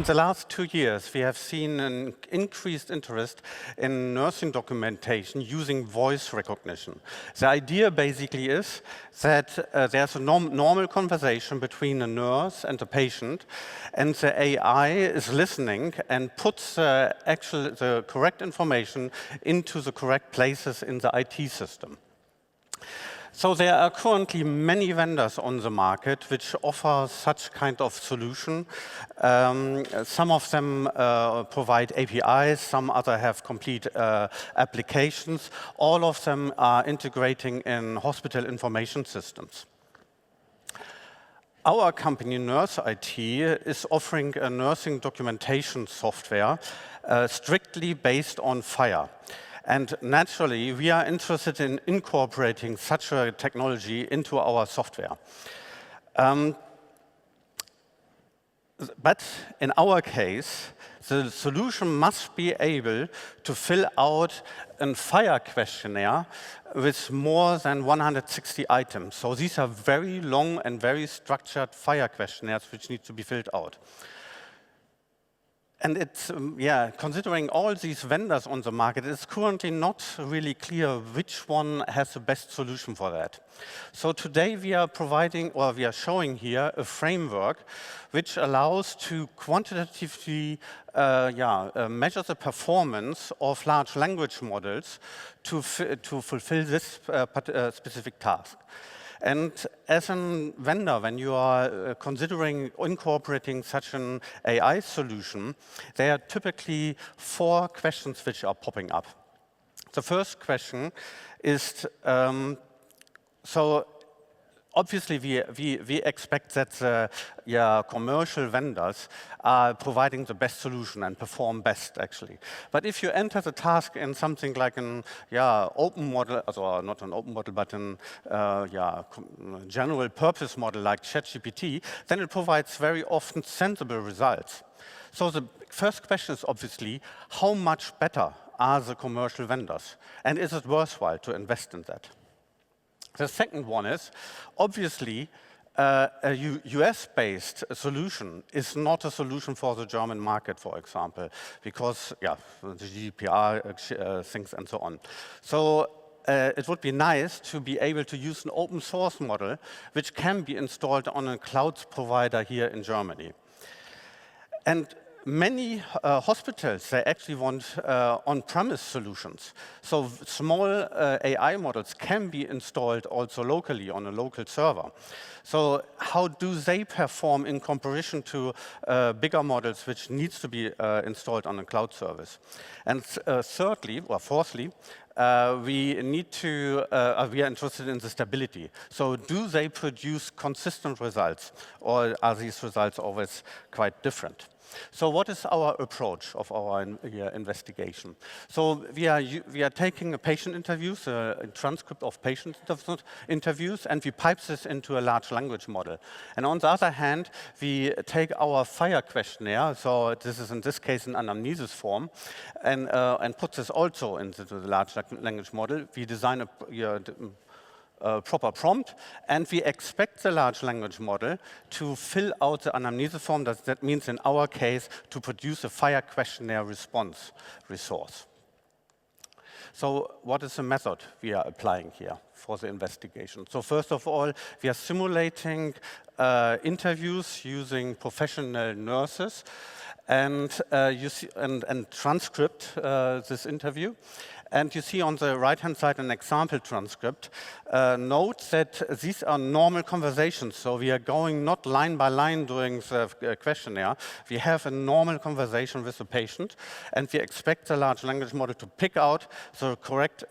In the last 2 years, we have seen an increased interest in nursing documentation using voice recognition. The idea basically is that there's a normal conversation between a nurse and a patient, and the AI is listening and puts the correct information into the correct places in the IT system. So there are currently many vendors on the market which offer such kind of solution. Some of them provide APIs, some other have complete applications. All of them are integrating in hospital information systems. Our company, NursIT, is offering a nursing documentation software strictly based on FHIR. And naturally, we are interested in incorporating such a technology into our software. But in our case, the solution must be able to fill out a FHIR questionnaire with more than 160 items. So these are very long and very structured FHIR questionnaires which need to be filled out. And it's, considering all these vendors on the market, it's currently not really clear which one has the best solution for that. So today we are providing, or we are showing here, a framework which allows to quantitatively measure the performance of large language models to fulfill this specific task. And as a vendor, when you are considering incorporating such an AI solution, there are typically 4 questions which are popping up. The first question is, so obviously we expect that commercial vendors are providing the best solution and perform best, actually. But if you enter the task in something like an open model, or not an open model, but an general purpose model like ChatGPT, then it provides very often sensible results. So the first question is obviously, how much better are the commercial vendors? And is it worthwhile to invest in that? The second one is, obviously, a US-based solution is not a solution for the German market, for example, because, the GDPR things and so on. So it would be nice to be able to use an open source model which can be installed on a cloud provider here in Germany. And many hospitals, they actually want on-premise solutions. So small AI models can be installed also locally on a local server. So how do they perform in comparison to bigger models which needs to be installed on a cloud service? And thirdly, or fourthly, we are interested in the stability. So do they produce consistent results, or are these results always quite different? So what is our approach of our investigation? So we are taking patient interviews, a transcript of patient interviews, and we pipe this into a large language model. And on the other hand, we take our FHIR questionnaire, so this is in this case an anamnesis form, and put this also into the large language model. We design a proper prompt, and we expect the large language model to fill out the anamnesis form. That means, in our case, to produce a FHIR questionnaire response resource. So what is the method we are applying here for the investigation? So first of all, we are simulating interviews using professional nurses, and transcript this interview. And you see on the right-hand side an example transcript. Note that these are normal conversations, so we are going not line by line during the questionnaire. We have a normal conversation with the patient, and we expect the large language model to pick out the correct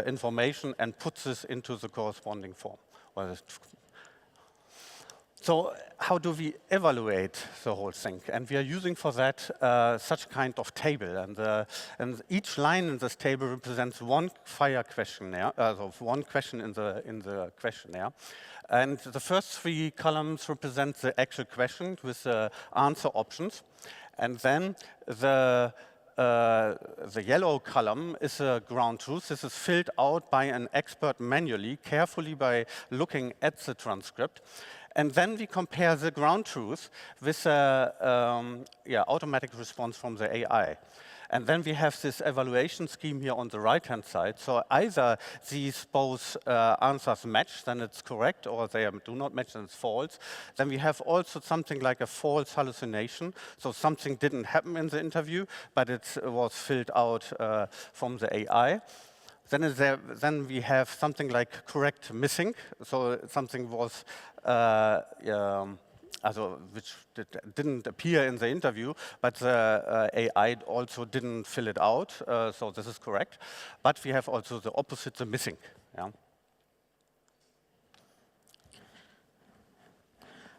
information and put this into the corresponding form. So how do we evaluate the whole thing? And we are using for that such kind of table. And each line in this table represents one FHIR questionnaire, one question in the questionnaire. And the first 3 columns represent the actual question with the answer options. And then the yellow column is a ground truth. This is filled out by an expert manually, carefully by looking at the transcript. And then we compare the ground truth with automatic response from the AI. And then we have this evaluation scheme here on the right-hand side. So either these both answers match, then it's correct, or they do not match, then it's false. Then we have also something like a false hallucination. So something didn't happen in the interview, but it was filled out from the AI. Then we have something like correct missing. So something was which didn't appear in the interview, but the AI also didn't fill it out, so this is correct. But we have also the opposite, the missing. Yeah.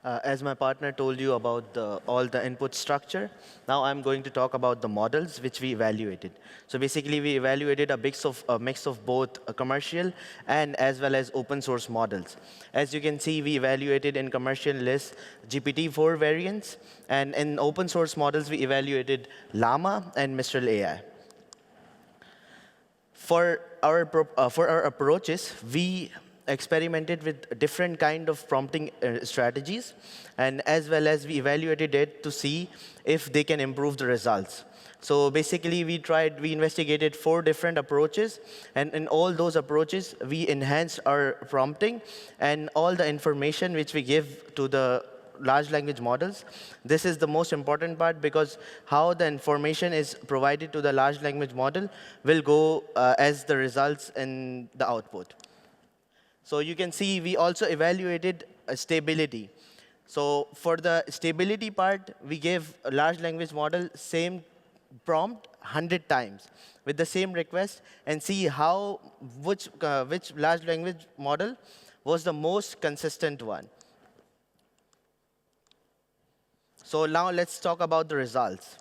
As my partner told you about all the input structure, now I'm going to talk about the models which we evaluated. So basically, we evaluated a mix of both commercial and as well as open source models. As you can see, we evaluated in commercial lists GPT-4 variants, and in open source models, we evaluated Llama and Mistral AI. For our approaches, we experimented with different kind of prompting strategies, and as well as we evaluated it to see if they can improve the results. So basically, we investigated 4 different approaches, and in all those approaches, we enhanced our prompting and all the information which we give to the large language models. This is the most important part, because how the information is provided to the large language model will go as the results in the output. So you can see we also evaluated stability. So for the stability part, we gave a large language model same prompt 100 times with the same request, and see which large language model was the most consistent one. So now let's talk about the results.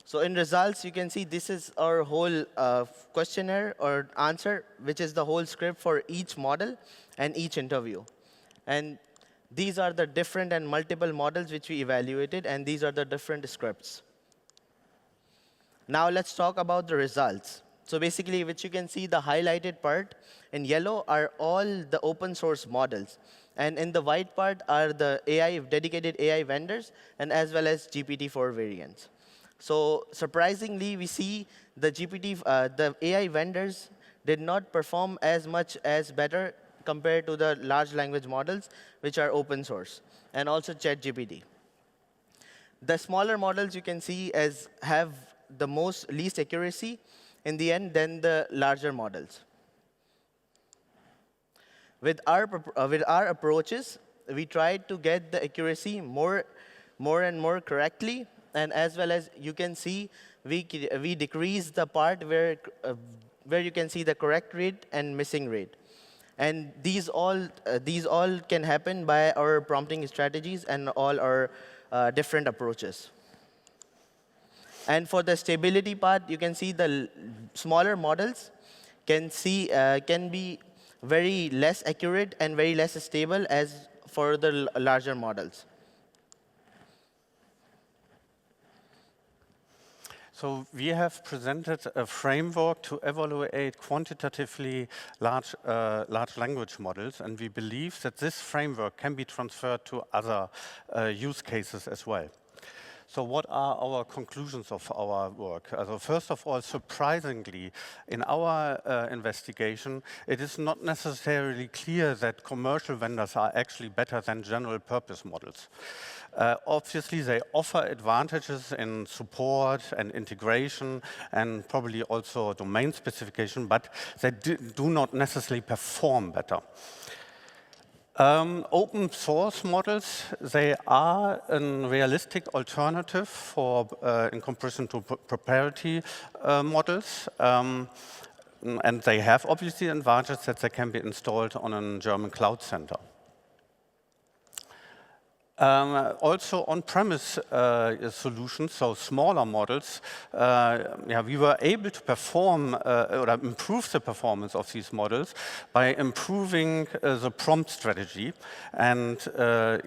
So in results, you can see this is our whole questionnaire or answer, which is the whole script for each model and each interview. And these are the different and multiple models which we evaluated, and these are the different scripts. Now let's talk about the results. So basically, which you can see the highlighted part in yellow are all the open source models. And in the white part are the dedicated AI vendors, and as well as GPT-4 variants. So surprisingly, we see the AI vendors did not perform as much as better compared to the large language models, which are open source, and also ChatGPT. The smaller models you can see have the least accuracy in the end than the larger models. With our approaches, we tried to get the accuracy more and more correctly. And as well as you can see, we decrease the part where you can see the correct rate and missing rate. And these all can happen by our prompting strategies and all our different approaches. And for the stability part, you can see the smaller models can be very less accurate and very less stable as for the larger models. So we have presented a framework to evaluate quantitatively large language models, and we believe that this framework can be transferred to other use cases as well. So what are our conclusions of our work? First of all, surprisingly, in our investigation, it is not necessarily clear that commercial vendors are actually better than general purpose models. Obviously, they offer advantages in support and integration and probably also domain specification, but they do not necessarily perform better. Open source models, they are a realistic alternative in comparison to proprietary models. And they have obviously advantages that they can be installed on a German cloud center. Also on-premise solutions, so smaller models, we were able to perform or improve the performance of these models by improving the prompt strategy. And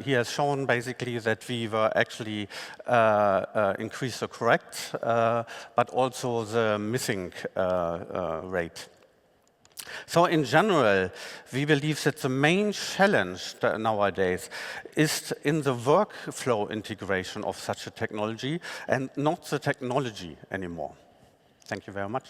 he has shown basically that we were actually increase the correct, but also the missing rate. So in general, we believe that the main challenge nowadays is in the workflow integration of such a technology and not the technology anymore. Thank you very much.